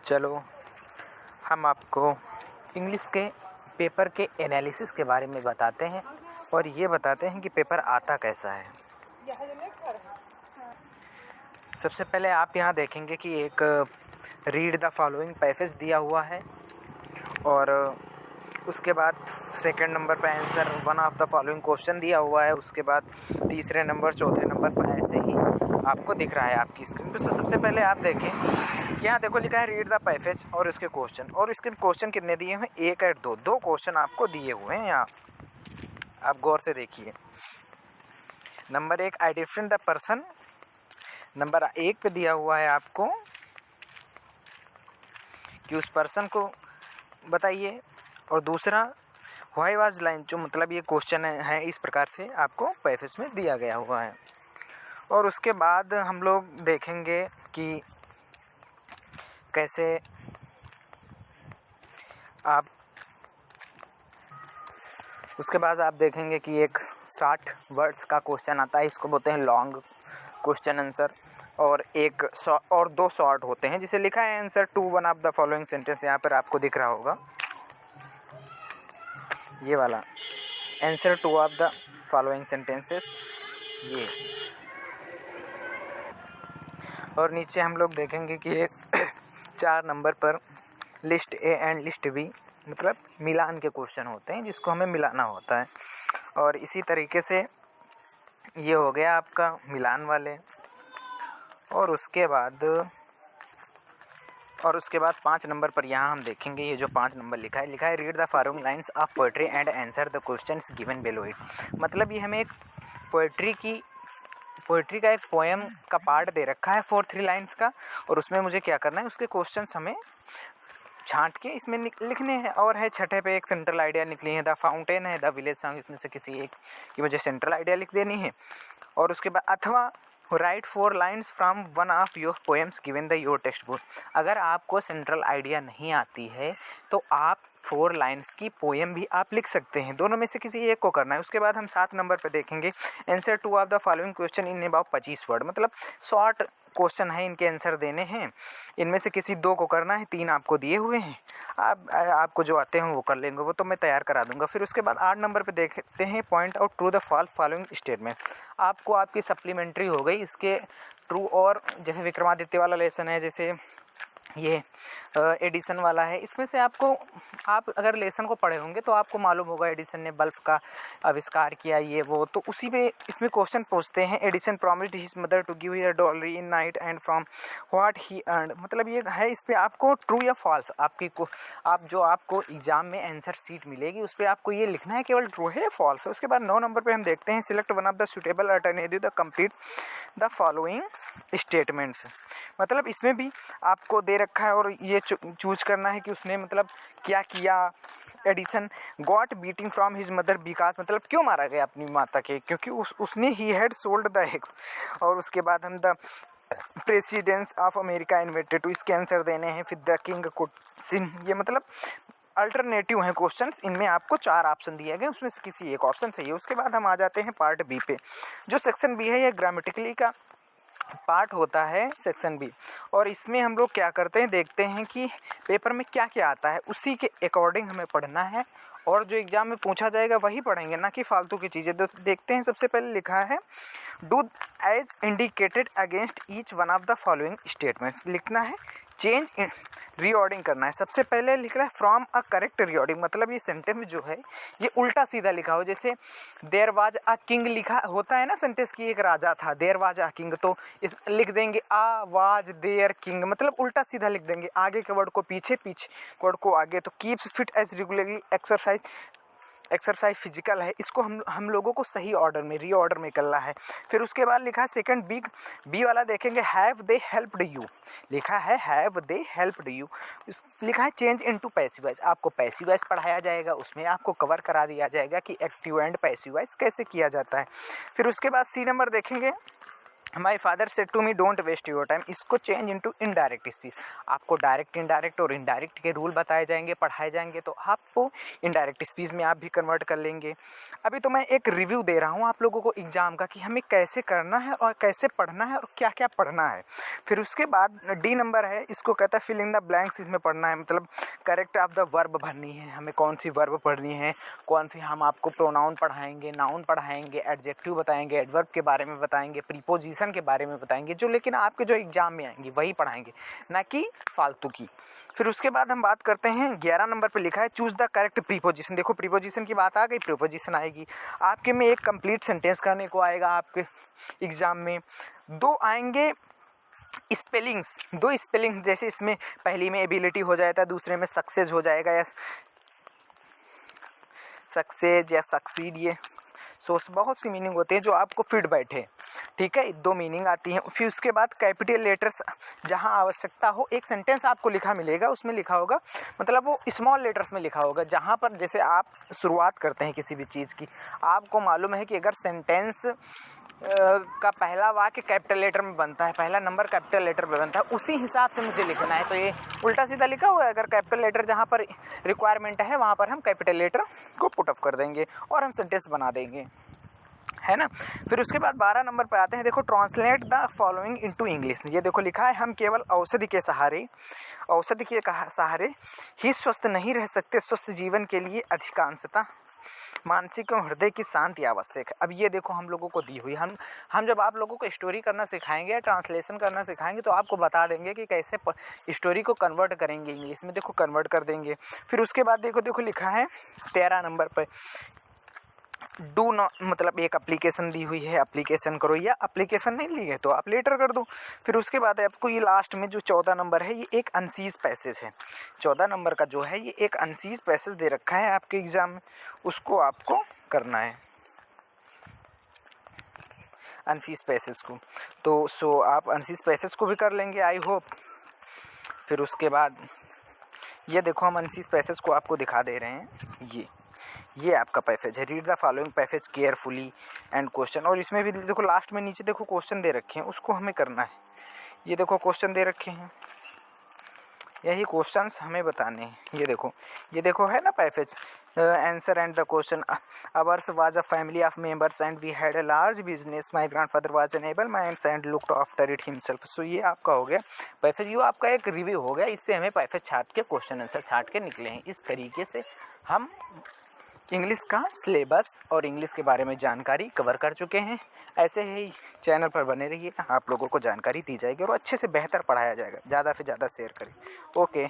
चलो हम आपको इंग्लिश के पेपर के एनालिसिस के बारे में बताते हैं और ये बताते हैं कि पेपर आता कैसा है। सबसे पहले आप यहाँ देखेंगे कि एक रीड द फॉलोइंग पैसेज दिया हुआ है और उसके बाद सेकंड नंबर पर answer one of the following question दिया हुआ है। उसके बाद तीसरे नंबर चौथे नंबर पर ऐसे ही आपको दिख रहा है आपकी स्क्रीन पे। तो सबसे पहले आप देखें, यहाँ देखो लिखा है रीड द पैसेज और इसके क्वेश्चन, और इसके क्वेश्चन कितने दिए हुए हैं, एक और दो क्वेश्चन आपको दिए हुए हैं। यहाँ आप गौर से देखिए। Number 1 identify the person, number 1 पे दिया हुआ है आपको कि उस पर्सन को बताइए, और दूसरा व्हाई वाज लाइन, जो मतलब ये क्वेश्चन है इस प्रकार से आपको पैसेज में दिया गया हुआ है। और उसके बाद हम लोग देखेंगे कि कैसे आप उसके बाद आप देखेंगे कि एक 60 वर्ड्स का क्वेश्चन आता है, इसको बोलते हैं लॉन्ग क्वेश्चन आंसर, और एक और 2 शॉर्ट होते हैं जिसे लिखा है answer to one of the following sentence. यहाँ पर आपको दिख रहा होगा ये वाला answer two of the following sentences ये। और नीचे हम लोग देखेंगे कि एक 4 नंबर पर list A and list B, मतलब मिलान के क्वेश्चन होते हैं जिसको हमें मिलाना होता है। और इसी तरीके से ये हो गया आपका मिलान वाले। और उसके बाद 5 नंबर पर यहाँ हम देखेंगे, ये जो 5 नंबर लिखा है read the following lines of poetry and answer the questions given below it. मतलब ये हमें एक पोएट्री का एक पोएम का पार्ट दे रखा है 4-3 लाइंस का, और उसमें मुझे क्या करना है, उसके क्वेश्चंस हमें छांट के इसमें लिखने हैं। और है छठे पे एक सेंट्रल आइडिया निकली है, द फाउंटेन है, द विलेज सॉन्ग, इसमें से किसी एक की मुझे सेंट्रल आइडिया लिख देनी है। और उसके बाद अथवा right 4 lines from one of your poems given the your text book. अगर आपको सेंट्रल आइडिया नहीं आती है तो आप 4 लाइन्स की पोएम भी आप लिख सकते हैं, दोनों में से किसी एक को करना है। उसके बाद हम 7 नंबर पे देखेंगे answer two of the following question in about 25 word, मतलब शॉर्ट क्वेश्चन है, इनके आंसर देने हैं, इनमें से किसी 2 को करना है, 3 आपको दिए हुए हैं, आपको जो आते हैं वो कर लेंगे, वो तो मैं तैयार करा दूंगा। फिर उसके बाद 8 नंबर पे देखते हैं point out true the following statement. आपको आपकी सप्लीमेंट्री हो गई इसके ट्रू, और जैसे विक्रमादित्य वाला लेसन है, जैसे ये एडिसन वाला है, इसमें से आपको, आप अगर लेसन को पढ़े होंगे तो आपको मालूम होगा एडिसन ने बल्ब का आविष्कार किया ये वो, तो उसी में इसमें क्वेश्चन पूछते हैं Edison promised his mother to give here dollar a in night and from what he earned. मतलब ये है, इस पर आपको ट्रू या फॉल्स जो आपको एग्जाम में आंसर सीट मिलेगी उस पर आपको ये लिखना है केवल ट्रू है या फॉल्स है। उसके बाद 9 नंबर पर हम देखते हैं select one of the suitable alternative the complete the following statements. मतलब इसमें भी आपको दे रखा है और ये चूज करना है कि उसने मतलब क्या किया। Edison got beating from his mother because, मतलब क्यों मारा गया अपनी माता के, क्योंकि उसने ही हैड सोल्ड द एग्स। और उसके बाद हम the presidents of America invented to, इसके आंसर देने हैं। फिर द किंग कुड सिन, ये मतलब अल्टरनेटिव हैं क्वेश्चंस, इनमें आपको 4 ऑप्शन दिए गए, उसमें से किसी एक ऑप्शन सही है। उसके बाद हम आ जाते हैं पार्ट बी पे। जो सेक्शन बी है ये ग्रामेटिकली का पार्ट होता है सेक्शन बी, और इसमें हम लोग क्या करते हैं, देखते हैं कि पेपर में क्या क्या आता है, उसी के अकॉर्डिंग हमें पढ़ना है, और जो एग्जाम में पूछा जाएगा वही पढ़ेंगे, ना कि फालतू की चीज़ें। तो देखते हैं, सबसे पहले लिखा है do as indicated against each one of the following statements. लिखना है चेंज इन रीऑर्डिंग करना है। सबसे पहले लिख रहा है फ्रॉम अ करेक्ट रीऑर्डिंग, मतलब ये सेंटेंस जो है ये उल्टा सीधा लिखा हो। जैसे देयर वाज अ किंग लिखा होता है ना सेंटेंस की, एक राजा था, देयर वाज अ किंग, तो इस लिख देंगे आ वाज देयर किंग, मतलब उल्टा सीधा लिख देंगे, आगे के वर्ड को पीछे, पीछे वर्ड को आगे। तो keeps fit as regularly exercise physical है, इसको हम लोगों को सही ऑर्डर में रीऑर्डर में करना है। फिर उसके बाद लिखा है सेकंड बी वाला देखेंगे हैव दे हेल्प्ड यू, लिखा है हैव दे हेल्प्ड यू। लिखा है चेंज इनटू पैसिव वॉइस, आपको पैसिव वॉइस पढ़ाया जाएगा, उसमें आपको कवर करा दिया जाएगा कि एक्टिव एंड पैसिव वॉइस कैसे किया जाता है। फिर उसके बाद सी नंबर देखेंगे my father said to me don't waste your time, इसको चेंज इनटू इनडायरेक्ट स्पीच। आपको डायरेक्ट, इनडायरेक्ट और इनडायरेक्ट के रूल बताए जाएंगे, पढ़ाए जाएंगे, तो आपको इनडायरेक्ट स्पीच में आप भी कन्वर्ट कर लेंगे। अभी तो मैं एक रिव्यू दे रहा हूँ आप लोगों को एग्जाम का कि हमें कैसे करना है और कैसे पढ़ना है और क्या क्या पढ़ना है। फिर उसके बाद डी नंबर है, इसको कहता है फिल इन द ब्लैंक्स। इसमें पढ़ना है मतलब करेक्ट ऑफ द वर्ब भरनी है, हमें कौन सी वर्ब पढ़नी है, कौन सी हम आपको प्रोनाउन पढ़ाएंगे, नाउन पढ़ाएंगे, एडजेक्टिव बताएंगे, एडवर्ब के बारे में बताएंगे, प्रीपोजिशन के बारे में बताएंगे, जो लेकिन आपके जो एग्जाम में आएंगी वही पढ़ाएंगे, ना कि फालतू की। फिर उसके बाद हम बात करते हैं 11 नंबर पे लिखा है चूज द करेक्ट प्रीपोजिशन। देखो प्रीपोजिशन की बात आ गई, प्रीपोजिशन आएगी आपके में एक कंप्लीट सेंटेंस करने को आएगा आपके एग्जाम में। दो आएंगे स्पेलिंग्स, दो स्पेलिंग, जैसे इसमें पहली में एबिलिटी हो जाता है, दूसरे में सक्सेस हो जाएगा, या सक्सेस या सक्सीड, ये बहुत सी मीनिंग होते हैं जो आपको फिट बैठे, ठीक है, दो मीनिंग आती हैं। फिर उसके बाद कैपिटल लेटर्स जहां आवश्यकता हो, एक सेंटेंस आपको लिखा मिलेगा, उसमें लिखा होगा मतलब वो स्मॉल लेटर्स में लिखा होगा, जहां पर जैसे आप शुरुआत करते हैं किसी भी चीज़ की, आपको मालूम है कि अगर सेंटेंस का पहला वाक्य कैपिटल लेटर में बनता है, पहला नंबर कैपिटल लेटर में बनता है, उसी हिसाब से मुझे लिखना है। तो ये उल्टा सीधा लिखा हुआ है, अगर कैपिटल लेटर जहाँ पर रिक्वायरमेंट है वहाँ पर हम कैपिटल लेटर को पुट अप कर देंगे और हम सेंटेंस बना देंगे, है ना। फिर उसके बाद 12 नंबर पे आते हैं, देखो translate the following into English. ये देखो लिखा है हम केवल औषधि के सहारे ही स्वस्थ नहीं रह सकते, स्वस्थ जीवन के लिए अधिकांशतः मानसिक एवं हृदय की शांति आवश्यक है। अब ये देखो हम लोगों को दी हुई, हम जब आप लोगों को स्टोरी करना सिखाएंगे, ट्रांसलेशन करना सिखाएंगे, तो आपको बता देंगे कि कैसे स्टोरी को कन्वर्ट करेंगे इंग्लिश में, देखो कन्वर्ट कर देंगे। फिर उसके बाद देखो लिखा है 13 नंबर पर डू नॉट, मतलब एक एप्लीकेशन दी हुई है, एप्लीकेशन करो, या एप्लीकेशन नहीं ली है तो आप लेटर कर दो। फिर उसके बाद आपको ये लास्ट में जो 14 नंबर है, ये एक अनसीज पैसेज है। 14 नंबर का जो है ये एक अनसीज पैसेज दे रखा है आपके एग्जाम में, उसको आपको करना है, अनसीज पैसेज को। तो आप अनसीज पैसेज को भी कर लेंगे आई होप। फिर उसके बाद ये देखो हम अनसीज पैसेज को आपको दिखा दे रहे हैं, ये आपका पैसेज है, read the following passage carefully and question. और इसमें भी देखो लास्ट में नीचे देखो क्वेश्चन दे रखे हैं, उसको हमें करना है। ये देखो क्वेश्चन दे रखे हैं, यही क्वेश्चंस हमें बताने हैं। ये देखो है ना passage, answer and the question. Ours was a family of members and we had a large business, my grandfather was an able man and looked after it himself. So ये आपका हो गया पैसेज, ये आपका एक रिव्यू हो गया। इससे हमें पैसेज छाट के क्वेश्चन आंसर छाट के निकले हैं। इस तरीके से हम इंग्लिश का सिलेबस और इंग्लिश के बारे में जानकारी कवर कर चुके हैं। ऐसे ही चैनल पर बने रहिए, आप लोगों को जानकारी दी जाएगी और अच्छे से बेहतर पढ़ाया जाएगा। ज़्यादा से ज़्यादा शेयर करें। ओके।